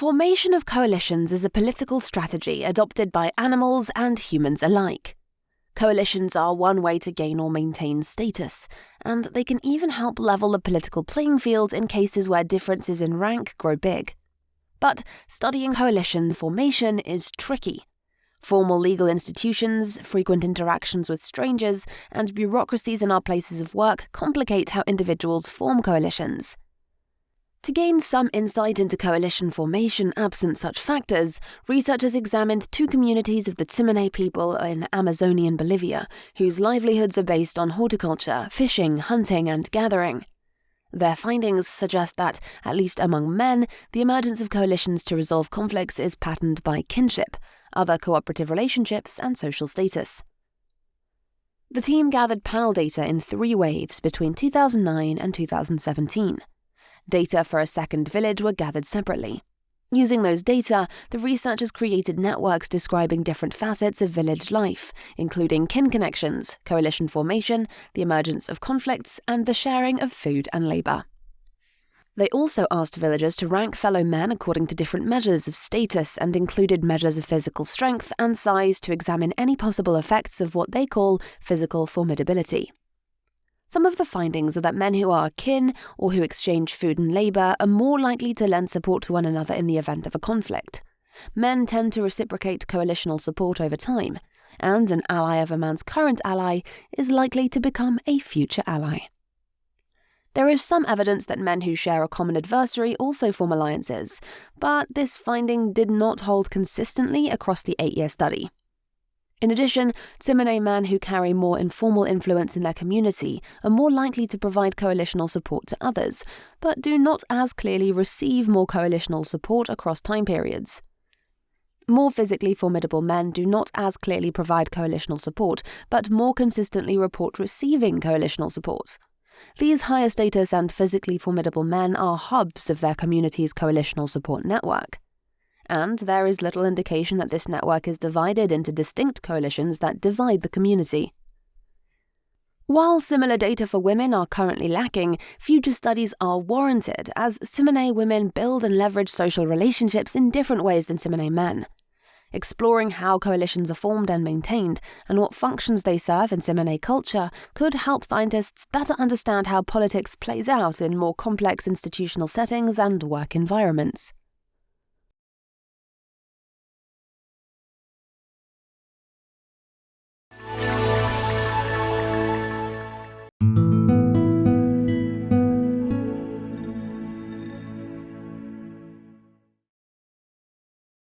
formation of coalitions is a political strategy adopted by animals and humans alike. Coalitions are one way to gain or maintain status, and they can even help level the political playing field in cases where differences in rank grow big. But studying coalition formation is tricky. Formal legal institutions, frequent interactions with strangers, and bureaucracies in our places of work complicate how individuals form coalitions. To gain some insight into coalition formation absent such factors, researchers examined 2 communities of the Tsimané people in Amazonian Bolivia, whose livelihoods are based on horticulture, fishing, hunting, and gathering. Their findings suggest that, at least among men, the emergence of coalitions to resolve conflicts is patterned by kinship, other cooperative relationships, and social status. The team gathered panel data in 3 waves between 2009 and 2017. Data for a second village were gathered separately. Using those data, the researchers created networks describing different facets of village life, including kin connections, coalition formation, the emergence of conflicts, and the sharing of food and labor. They also asked villagers to rank fellow men according to different measures of status and included measures of physical strength and size to examine any possible effects of what they call physical formidability. Some of the findings are that men who are kin or who exchange food and labor are more likely to lend support to one another in the event of a conflict. Men tend to reciprocate coalitional support over time, and an ally of a man's current ally is likely to become a future ally. There is some evidence that men who share a common adversary also form alliances, but this finding did not hold consistently across the 8-year study. In addition, Tsimané men who carry more informal influence in their community are more likely to provide coalitional support to others, but do not as clearly receive more coalitional support across time periods. More physically formidable men do not as clearly provide coalitional support, but more consistently report receiving coalitional support. These higher status and physically formidable men are hubs of their community's coalitional support network. And there is little indication that this network is divided into distinct coalitions that divide the community. While similar data for women are currently lacking, future studies are warranted as Tsimané women build and leverage social relationships in different ways than Tsimané men. Exploring how coalitions are formed and maintained and what functions they serve in Tsimané culture could help scientists better understand how politics plays out in more complex institutional settings and work environments.